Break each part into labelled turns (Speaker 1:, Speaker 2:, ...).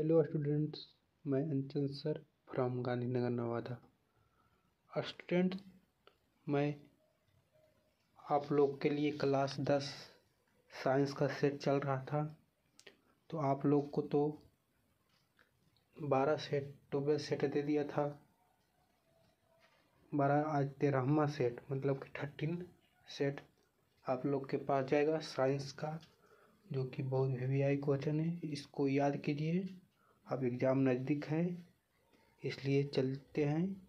Speaker 1: Hello students, मैं अंचल sir from Gandhinagar Nawada. Student, मैं आप लोग के लिए क्लास 10 साइंस का सेट चल रहा था, तो आप लोग को तो 12 सेट दे दिया था। 12 आज 13वां सेट मतलब कि 13 सेट आप लोग के पास जाएगा साइंस का, जो कि बहुत VVI क्वेश्चन है। इसको याद कीजिए, अब एग्ज़ाम नज़दीक है इसलिए चलते हैं।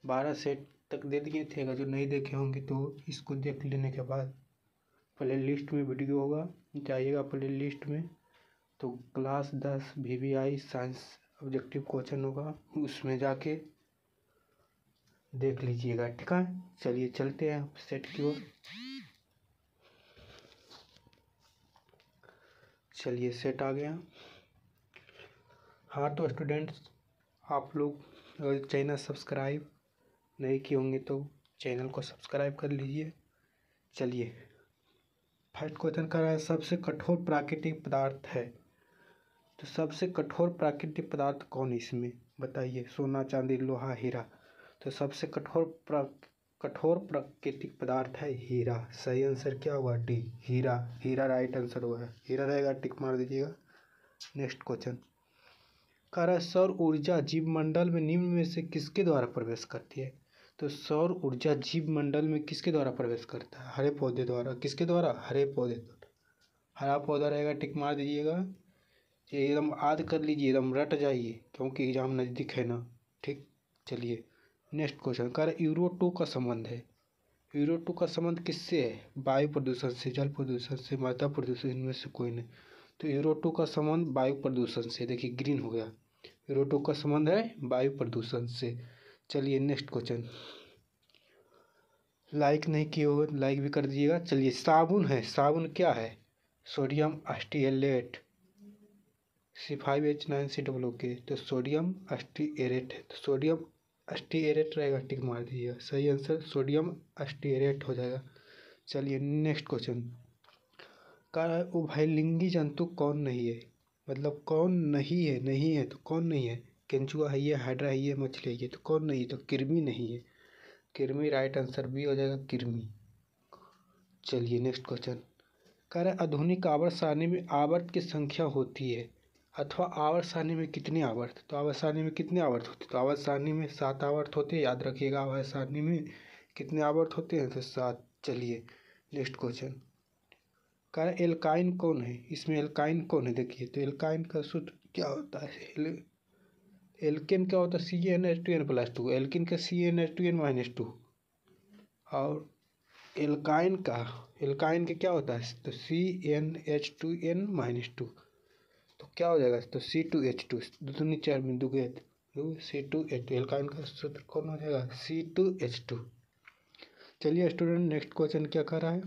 Speaker 1: 12 सेट तक दे दिए थे, अगर जो नहीं देखे होंगे तो इसको देख लेने के बाद प्ले लिस्ट में वीडियो होगा, जाइएगा प्ले लिस्ट में तो class 10 VVI science objective question होगा, उसमें जाके देख लीजिएगा। ठीक है, चलिए चलते हैं सेट की ओर। चलिए सेट आ गया। हाँ तो स्टूडेंट्स, आप लोग अगर चैनल सब्सक्राइब नहीं किए होंगे तो चैनल को सब्सक्राइब कर लीजिए। चलिए फर्स्ट क्वेश्चन कर रहा है, सबसे कठोर प्राकृतिक पदार्थ है। तो सबसे कठोर प्राकृतिक पदार्थ कौन है इसमें बताइए? सोना, चांदी, लोहा, हीरा। तो सबसे कठोर प्राकृतिक पदार्थ है हीरा। सही आंसर क्या होगा? डी, हीरा। हीरा राइट आंसर होगा, हीरा रहेगा, टिक मार दीजिएगा। नेक्स्ट क्वेश्चन कह रहा है, सौर ऊर्जा जीव मंडल में निम्न में से किसके द्वारा प्रवेश करती है? तो सौर ऊर्जा जीव मंडल में किसके द्वारा प्रवेश करता है? हरे पौधे द्वारा। किसके द्वारा? हरे पौधे द्वारा। हरा पौधा रहेगा, टिक मार दीजिएगा। ये एकदम याद कर लीजिए, एकदम रट जाइए क्योंकि एग्जाम नज़दीक है ना। ठीक, चलिए नेक्स्ट क्वेश्चन कह रहा है, यूरो 2 का संबंध है। यूरो 2 का संबंध किससे है? वायु प्रदूषण से, जल प्रदूषण से, मृदा प्रदूषण, इनमें से कोई नहीं। तो यूरो 2 का संबंध वायु प्रदूषण से, देखिए ग्रीन हो गया। यूरो 2 का संबंध है वायु प्रदूषण से। चलिए नेक्स्ट क्वेश्चन, लाइक नहीं किए हो लाइक भी कर दीजिएगा। चलिए साबुन है, साबुन क्या है? Sodium stearate, C5H9COO। तो सोडियम अस्टिएरेट है, तो सोडियम अस्टिएरेट रहेगा, टिक मार दीजिएगा। सही आंसर सोडियम अस्टिएरेट हो जाएगा। चलिए नेक्स्ट क्वेश्चन का है, उभयलिंगी जंतु कौन नहीं है? मतलब कौन नहीं है? नहीं है तो कौन नहीं है? केंचुआ है ये, हाइड्रा है ये, मछली है ये, तो कौन नहीं है? तो कृमि नहीं है। कृमि राइट आंसर भी हो जाएगा, कृमि। चलिए नेक्स्ट क्वेश्चन कह रहा है, आधुनिक आवर्त सारणी में आवर्त की संख्या होती है अथवा आवर्त सारणी में कितने आवर्त? तो आवर्त सारणी में कितने आवर्त होते? तो आवर्त सारणी में 7 आवर्त होते हैं, याद रखिएगा। आवर्त सारणी में कितने आवर्त होते हैं? तो 7। चलिए नेक्स्ट क्वेश्चन कह रहा है, एल्काइन कौन है? इसमें एल्काइन कौन है देखिए। तो एल्काइन का सूत्र क्या होता है? एल्केन क्या होता है? CnH2n+2। एल्किन का CnH2n-2। और एल्काइन के क्या होता है? तो CnH2n-2। तो क्या हो जाएगा? तो C2H2, दूनी 4 में दुगे C2H2। एल्काइन का सूत्र कौन हो जाएगा? C2H2। चलिए स्टूडेंट नेक्स्ट क्वेश्चन क्या कर रहा है?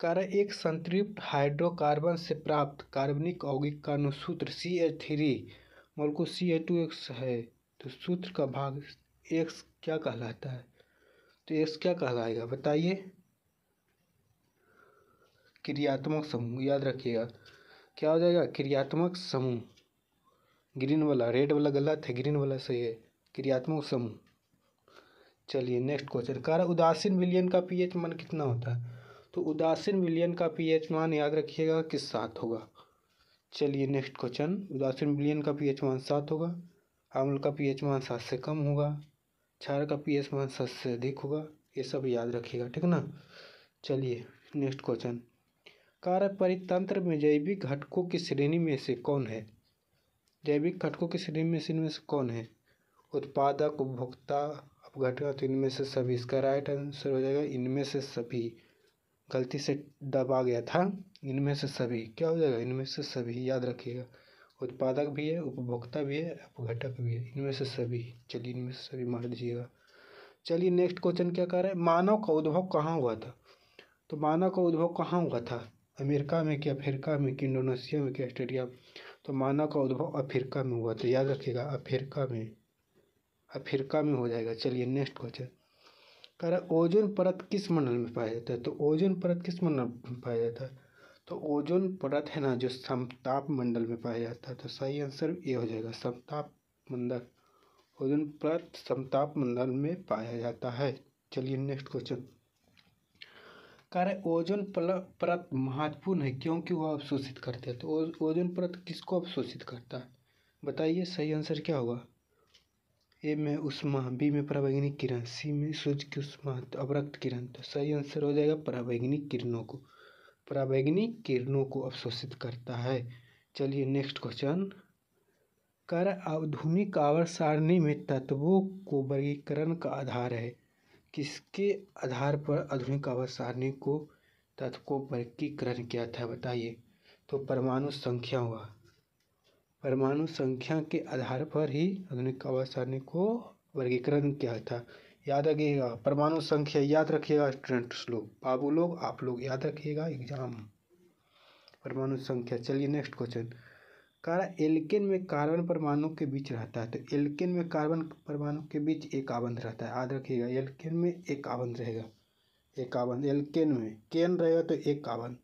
Speaker 1: कह रहा है, एक संतृप्त हाइड्रोकार्बन से प्राप्त कार्बनिक यौगिक का अनुसूत्र CH3 मोलको CH2X है। तो सूत्र का भाग X क्या कहलाता है? तो X क्या कहलाएगा बताइए? क्रियात्मक समूह, याद रखिएगा क्या हो जाएगा? क्रियात्मक समूह। ग्रीन वाला, रेड वाला गलत है, ग्रीन वाला सही है, क्रियात्मक समूह। चलिए नेक्स्ट क्वेश्चन कह रहा है, उदासीन विलयन का pH मान कितना होता है? तो उदासीन विलयन का pH मान याद रखिएगा कि 7 होगा। चलिए नेक्स्ट क्वेश्चन, उदासीन विलयन का pH मान 7 होगा। अम्ल का pH मान 7 से कम होगा। क्षार का pH मान 7 से अधिक होगा। ये सब याद रखिएगा, ठीक ना। चलिए नेक्स्ट क्वेश्चन कह रहा है, परितंत्र में जैविक घटकों की श्रेणी में से कौन है? जैविक घटकों की श्रेणी में से इनमें से कौन है? उत्पादक, उपभोक्ता, अपघटक। तो इनमें से सभी, इसका राइट आंसर हो जाएगा इनमें से सभी। गलती से दबा गया था, इनमें से सभी क्या हो जाएगा? इनमें से सभी, याद रखिएगा। उत्पादक भी है, उपभोक्ता भी है, अपघटक भी है, इनमें से सभी। चलिए इनमें से सभी मार दीजिएगा। चलिए नेक्स्ट क्वेश्चन क्या कर रहा है, मानव का उद्भव कहाँ हुआ था? तो मानव का उद्भव कहाँ हुआ था? अमेरिका में कि अफ्रीका में कि इंडोनेशिया में कि ऑस्ट्रेलिया में? तो मानव का उद्भव अफ्रीका में हुआ था, याद रखिएगा अफ्रीका में हो जाएगा। चलिए नेक्स्ट क्वेश्चन कह रहा है, ओजोन परत किस मंडल में पाया जाता है? तो ओजोन परत किस मंडल में पाया जाता है? तो ओजोन परत है ना जो समताप मंडल में पाया जाता है, तो सही आंसर ये हो जाएगा समताप मंडल। ओजोन परत समताप मंडल में पाया जाता है। चलिए नेक्स्ट क्वेश्चन। कार्य ओजोन परत महत्वपूर्ण है क्योंकि वह अवशोषित करते हैं। तो ओजोन परत किसको अवशोषित करता है बताइए, सही आंसर क्या होगा। ए में उष्मा, बी में पराबैंगनी किरण, सी में सूर्य की उष्मा, तो अवरक्त किरण। तो सही आंसर हो जाएगा पराबैंगनी किरणों को। पराबैंगनी किरणों को अवशोषित करता है। चलिए नेक्स्ट क्वेश्चन। कर आधुनिक आवर्त सारणी में तत्वों को वर्गीकरण का आधार है। किसके आधार पर आधुनिक आवर्त सारणी को तत्व को वर्गीकरण किया था बताइए। तो परमाणु संख्या हुआ। परमाणु संख्या के आधार पर ही आधुनिक आवर्त सारणी को वर्गीकरण किया था। याद रखिएगा परमाणु संख्या, याद रखिएगा स्टूडेंट्स लोग, बाबू लोग, आप लोग याद रखिएगा एग्जाम परमाणु संख्या। चलिए नेक्स्ट क्वेश्चन। एल्केन में कार्बन परमाणु के बीच रहता है। तो एल्केन में कार्बन परमाणु के बीच एक आबंध रहता है, याद रखिएगा एल्केन में एक आबंध रहेगा, एक आबंध एल्केन में, केन रहेगा तो एक आबंध।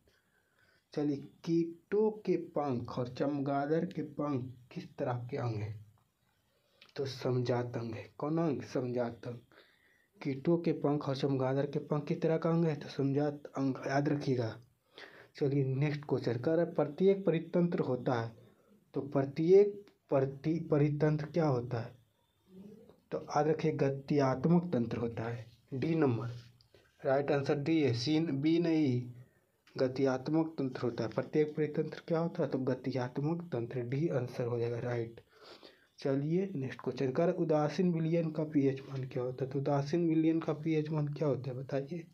Speaker 1: चलिए कीटों के पंख और चमगादड़ के पंख किस तरह के अंग है। तो समजात अंग है। कौन अंग, समजात अंग। कीटों के पंख और चमगादड़ के पंख किस तरह का अंग है, तो समजात अंग, याद रखिएगा। चलिए नेक्स्ट क्वेश्चन। प्रत्येक परितंत्र होता है। तो प्रत्येक परितंत्र क्या होता है, तो याद रखिए गत्यात्मक तंत्र होता है। D number right answer D है, सी बी नहीं, गत्यात्मक तंत्र होता है। प्रत्येक परितंत्र क्या होता है, तो गत्यात्मक तंत्र, डी आंसर हो जाएगा राइट। चलिए नेक्स्ट क्वेश्चन। कर उदासीन विलयन का पीएच मान क्या होता है। तो उदासीन विलयन का पीएच मान क्या होता है बताइए।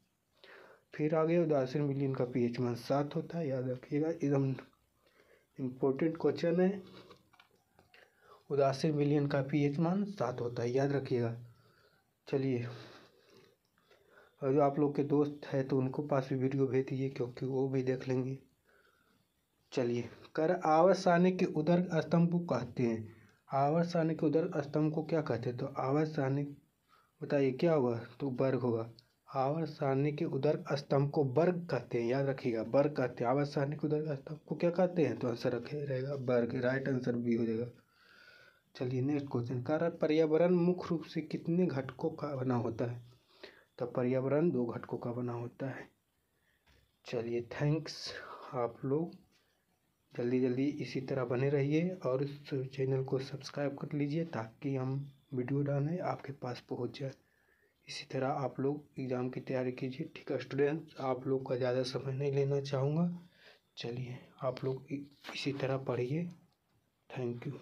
Speaker 1: फिर आगे उदासीन विलयन का पीएच मान 7 होता है, याद रखिएगा एकदम इम्पोर्टेंट क्वेश्चन है। उदासीन विलयन का पीएच मान 7 होता है, याद रखिएगा। चलिए और जो आप लोग के दोस्त है तो उनको पास भी वीडियो भेज दीजिए क्योंकि वो भी देख लेंगे। चलिए कर आवर्त सारणी के उदर स्तंभ को कहते हैं। आवर्त सारणी के उदर स्तंभ को क्या कहते हैं। तो आवर्त सारणी बताइए क्या होगा, तो वर्ग होगा। आवर्त सारणी के उदर स्तंभ को वर्ग कहते हैं, याद रखिएगा वर्ग कहते हैं। आवर्त सारणी के उदर स्तंभ को क्या कहते हैं, तो आंसर रहेगा वर्ग, राइट आंसर बी हो जाएगा। चलिए नेक्स्ट क्वेश्चन। कारण पर्यावरण मुख्य रूप से कितने घटकों का बना होता है। तो पर्यावरण 2 घटकों का बना होता है। चलिए थैंक्स, आप लोग जल्दी जल्दी इसी तरह बने रहिए और इस चैनल को सब्सक्राइब कर लीजिए ताकि हम वीडियो डालें आपके पास पहुंच जाए। इसी तरह आप लोग एग्ज़ाम की तैयारी कीजिए। ठीक है स्टूडेंट्स, आप लोग का ज़्यादा समय नहीं लेना चाहूँगा। चलिए आप लोग इसी तरह पढ़िए। Thank you.